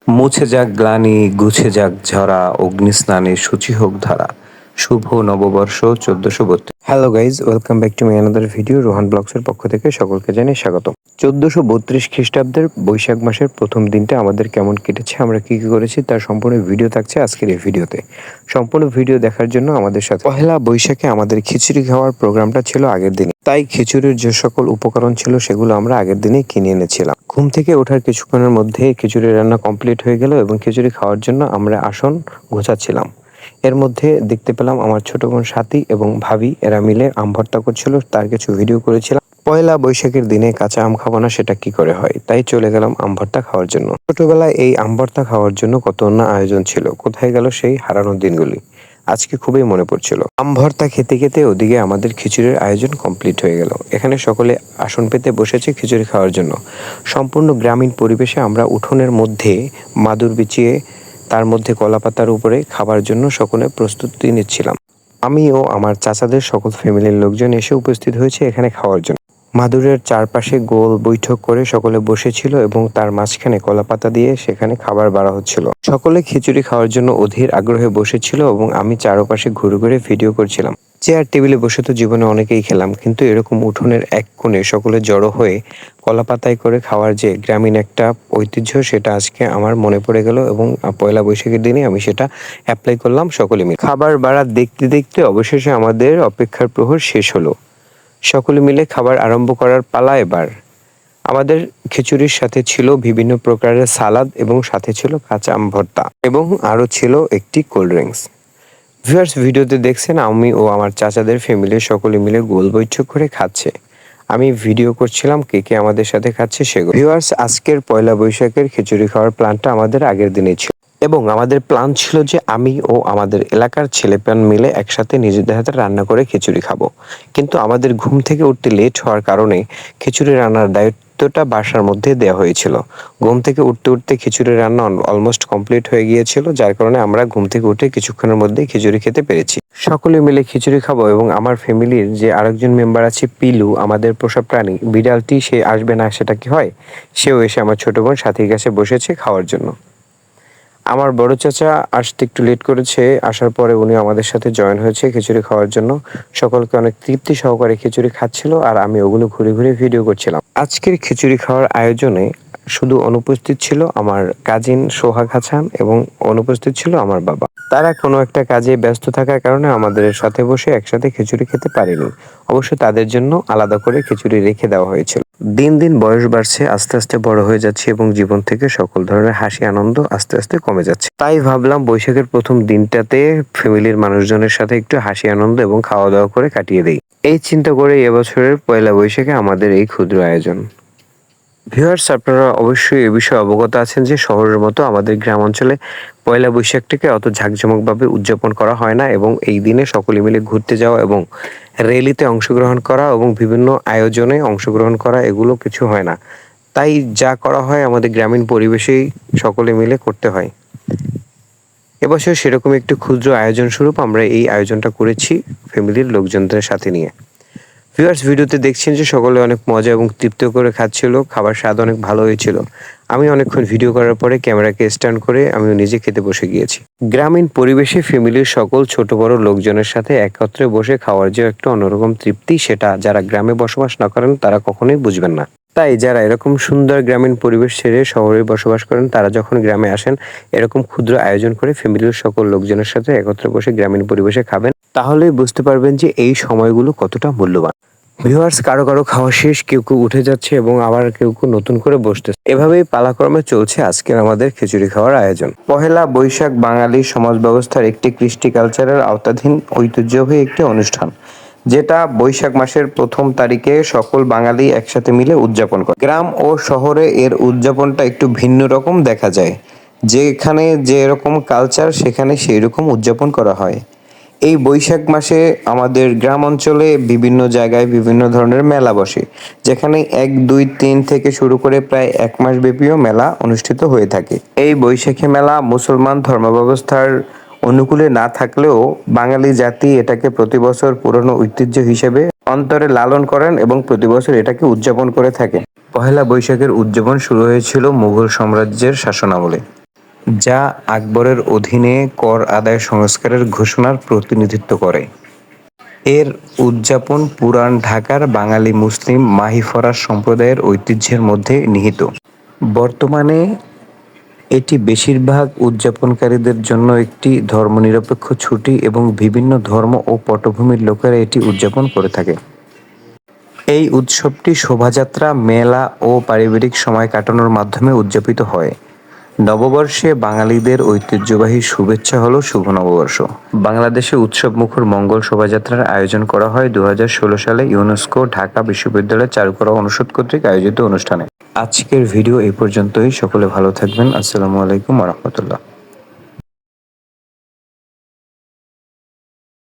মুছে যাক গ্লানি, গুছে যাক ঝরা, অগ্নিস্নানে শুচি হোক ধারা। শুভ নববর্ষ 1432। Hello guys, welcome back to my another video. Rohan ব্লগসের পক্ষ থেকে সকলকে জানাই স্বাগত। 1432 খ্রিস্টাব্দের বৈশাখ মাসের প্রথম দিনটা আমাদের কেমন কেটেছে, আমরা কি কি করেছি তার সম্পূর্ণ ভিডিও থাকছে আজকের এই ভিডিওতে। সম্পূর্ণ ভিডিও দেখার জন্য আমাদের সাথে। পহেলা বৈশাখে আমাদের খিচুড়ি খাওয়ার প্রোগ্রামটা ছিল আগের দিনে, তাই খিচুড়ির যে সকল উপকরণ ছিল সেগুলো আমরা আগের দিনে কিনে এনেছিলাম। ঘুম থেকে ওঠার কিছুক্ষণের মধ্যে খিচুড়ি রান্না কমপ্লিট হয়ে গেল এবং খিচুড়ি খাওয়ার জন্য আমরা আসন গোছাচ্ছিলাম। এর মধ্যে দেখতে পেলাম আমার ছোট বোন সাথী এবং ভাবি এরা মিলে আম ভর্তা করছিল, তার কিছু ভিডিও করেছিলাম। পয়লা বৈশাখের দিনে কাঁচা আম খাবো না সেটা কি করে হয়, তাই চলে গেলাম আম ভর্তা খাওয়ার জন্য। ছোটবেলায় এই আম ভর্তা খাওয়ার জন্য কত না আয়োজন ছিল, কোথায় গেল সেই হারানোর দিনগুলি। আজকে খুবই মনে পড়ছিল। আম ভর্তা খেতে খেতে ওদিকে আমাদের খিচুড়ির আয়োজন কমপ্লিট হয়ে গেল। এখানে সকলে আসন পেতে বসেছে খিচুড়ি খাওয়ার জন্য। সম্পূর্ণ গ্রামীণ পরিবেশে আমরা উঠোনের মধ্যে মাদুর বিছিয়ে তার মধ্যে কলাপাতার উপরে খাবার জন্য সকলে প্রস্তুতি নিচ্ছিলাম। আমি ও আমার চাচাদের সকল ফ্যামিলির লোকজন এসে উপস্থিত হয়েছে এখানে খাওয়ার জন্য। মাদুরের চারপাশে গোল বৈঠক করে সকলে বসেছিল এবং তার মাঝখানে কলাপাতা দিয়ে সেখানে খাবার বাড়া হচ্ছিল। সকলে খিচুড়ি খাওয়ার জন্য অধীর আগ্রহে বসেছিল এবং আমি চারপাশে ঘুরে ঘুরে ভিডিও করছিলাম। চেয়ার টেবিলে বসে তো জীবনে অনেকেই খেলাম, কিন্তু এরকম উঠোনের এক কোণে সকলে জড়ো হয়ে কলাপাতায় করে খাওয়ার যে গ্রামীণ একটা ঐতিহ্য, সেটা আজকে আমার মনে পড়ে গেল এবং পয়লা বৈশাখের দিনে আমি সেটা অ্যাপ্লাই করলাম সকলে মিলে। খাবার বাড়া দেখতে দেখতে অবশেষে আমাদের অপেক্ষার প্রহর শেষ হলো। সকলে মিলে খাবার আরম্ভ করার পালা এবার। আমাদের খিচুড়ির সাথে ছিল বিভিন্ন প্রকারের সালাদ এবং সাথে ছিল কাঁচা আম ভর্তা এবং আরও ছিল একটি কোল্ড ড্রিঙ্কস। ভিউয়ার্স, ভিডিওতে দেখছেন আমি ও আমার চাচাদের ফ্যামিলির সকলে মিলে গোল বৈঠক করে খাচ্ছে। আমি ভিডিও করছিলাম কে কে আমাদের সাথে খাচ্ছে সেগুলো। ভিউয়ার্স, আজকের পয়লা বৈশাখের খিচুড়ি খাওয়ার প্ল্যানটা আমাদের আগের দিনে ছিল এবং আমাদের প্ল্যান ছিল যে আমি ও আমাদের এলাকার ছেলেপেন মিলে একসাথে নিজেদের হাতে রান্না করে খিচুড়ি খাবো। কিন্তু আমাদের ঘুম থেকে উঠতে লেট হওয়ার কারণে খিচুড়ি রান্নার দায়িত্বটা বাসার মধ্যে দেওয়া হয়েছিল। ঘুম থেকে উঠতে উঠতে খিচুড়ি রান্না অলমোস্ট কমপ্লিট হয়ে গিয়েছিল, যার কারণে আমরা ঘুম থেকে উঠে কিছুক্ষণের মধ্যেই খিচুড়ি খেতে পেরেছি। সকলে মিলে খিচুড়ি খাবো এবং আমার ফ্যামিলির যে আরেকজন মেম্বার আছে পিলু, আমাদের পোষা প্রাণী বিড়ালটি, সে আসবে না সেটা কি হয়, সেও এসে আমার ছোট বোন সাথীর কাছে বসেছে খাওয়ার জন্য। আমার বড় চাচা আসতে একটু লেট করেছে, আসার পরে উনি আমাদের সাথে জয়েন হয়েছে খিচুড়ি খাওয়ার জন্য। সকলকে অনেক তৃপ্তি সহকারে খিচুড়ি খাচ্ছিল আর আমি ওগুলো ঘুরে ঘুরে ভিডিও করছিলাম। আজকের খিচুড়ি খাওয়ার আয়োজনে শুধু অনুপস্থিত ছিল আমার কাজিন সোহাগ হাসান এবং অনুপস্থিত ছিল আমার বাবা। তারা কোনো একটা কাজে ব্যস্ত থাকার কারণে আমাদের সাথে বসে একসাথে খিচুড়ি খেতে পারেনি। অবশ্য তাদের জন্য আলাদা করে খিচুড়ি রেখে দেওয়া হয়েছিল। দিন দিন বয়স বাড়ছে, আস্তে আস্তে বড় হয়ে যাচ্ছে এবং জীবন থেকে সকল ধরনের হাসি আনন্দ আস্তে আস্তে কমে যাচ্ছে। তাই ভাবলাম বৈশাখের প্রথম দিনটাতে ফ্যামিলির মানুষজনের সাথে একটু হাসি আনন্দ এবং খাওয়া দাওয়া করে কাটিয়ে দেই। এই চিন্তা করে এবছরের পয়লা বৈশাখে আমাদের এই ক্ষুদ্র আয়োজন। ভিউয়ার্স, আপনারা অবশ্যই এ বিষয়ে অবগত আছেন যে শহরের মতো আমাদের গ্রাম অঞ্চলে পয়লা বৈশাখটিকে অত ঝাঁকজমকভাবে উদযাপন করা হয় না এবং এই দিনে সকলে মিলে ঘুরতে যাওয়া এবং র্যালিতে অংশগ্রহণ করা এবং বিভিন্ন আয়োজনে অংশগ্রহণ করা এগুলো কিছু হয় না। তাই যা করা হয় আমাদের গ্রামীণ পরিবেশেই সকলে মিলে করতে হয়। এবছর সেরকম একটি ক্ষুদ্র আয়োজন স্বরূপ আমরা এই আয়োজনটা করেছি ফ্যামিলির লোকজনদের সাথে নিয়ে। ভিউয়ার্স, ভিডিওতে দেখছেন যে সকলে অনেক মজা এবং তৃপ্তি করে খাচ্ছিল, খাবার স্বাদ অনেক ভালো হয়েছিল। আমি অনেকক্ষণ ভিডিও করার পরে ক্যামেরাকে স্ট্যান্ড করে আমি নিজে খেতে বসে গিয়েছি। গ্রামীণ পরিবেশে ফ্যামিলির সকল ছোট বড় লোকজনের সাথে একত্রে বসে খাওয়ার যে একটা অন্যরকম তৃপ্তি, সেটা যারা গ্রামে বসবাস না করেন তারা কখনোই বুঝবেন না। তাই যারা এরকম সুন্দর গ্রামীণ পরিবেশ ছেড়ে শহরে বসবাস করেন তারা যখন গ্রামে আসেন এরকম ক্ষুদ্র আয়োজন করে ফ্যামিলির সকল লোকজনের সাথে একত্রে বসে গ্রামীণ পরিবেশে খাবেন, তাহলেই বুঝতে পারবেন যে এই সময়গুলো কতটা মূল্যবান। ভিউয়ার্স, কারো কারো খাওয়া শেষ, কেউ কেউ উঠে যাচ্ছে এবং আবার কেউ কেউ নতুন করে বসতেছে। এভাবেই পালাক্রমে চলছে আজকের আমাদের খিচুড়ি খাওয়ার আয়োজন। পহেলা বৈশাখ বাঙালি সমাজ ব্যবস্থার একটি কৃষ্টি কালচারের আওতাধীন ঐতিহ্যবাহী একটি অনুষ্ঠান, যেটা বৈশাখ মাসের প্রথম তারিখে সকল বাঙালি একসাথে মিলে উদযাপন করে। গ্রাম ও শহরে এর উদযাপনটা একটু ভিন্ন রকম দেখা যায়, যেখানে যে রকম কালচার সেখানে সেই রকম উদযাপন করা হয়। এই বৈশাখ মাসে আমাদের গ্রাম অঞ্চলে বিভিন্ন জায়গায় বিভিন্ন ধরনের মেলা বসে, যেখানে 1, 2, 3 থেকে শুরু করে প্রায় 1 মাস ব্যাপীও মেলা অনুষ্ঠিত হয়ে থাকে। এই বৈশাখী মেলা মুসলমান ধর্মব্যবস্থার অনুকূলে না থাকলেও বাঙালি জাতি এটাকে প্রতি বছর পুরনো ঐতিহ্য হিসেবে অন্তরে লালন করেন এবং প্রতি বছর এটাকে উদযাপন করে থাকে। পহেলা বৈশাখের উদযাপন শুরু হয়েছিল মুঘল সাম্রাজ্যের শাসনামলে। যা আকবরের অধীনে কর আদায় সংস্কারের ঘোষণার প্রতিনিধিত্ব করে। এর উদযাপন পুরান ঢাকার বাঙালি মুসলিম মাহিফরাজ সম্প্রদায়ের ঐতিহ্যের মধ্যে নিহিত। বর্তমানে এটি বেশিরভাগ উদযাপনকারীদের জন্য একটি ধর্মনিরপেক্ষ ছুটি এবং বিভিন্ন ধর্ম ও পটভূমির লোকেরা এটি উদযাপন করে থাকে। এই উৎসবটি শোভাযাত্রা, মেলা ও পারিবারিক সময় কাটানোর মাধ্যমে উদযাপিত হয়। নববর্ষে বাঙালিদের ঐতিহ্যবাহী শুভেচ্ছা হলো শুভ নববর্ষ। বাংলাদেশে উৎসবমুখর মঙ্গল শোভাযাত্রার আয়োজন করা হয় 2016 সালে ইউনেস্কো ঢাকা বিশ্ববিদ্যালয়ের চারুকলা অনুষদ কর্তৃক আয়োজিত অনুষ্ঠানে। আজকের ভিডিও এই পর্যন্তই। সকলে ভালো থাকবেন। আসসালামু আলাইকুম ওয়া রাহমাতুল্লাহ।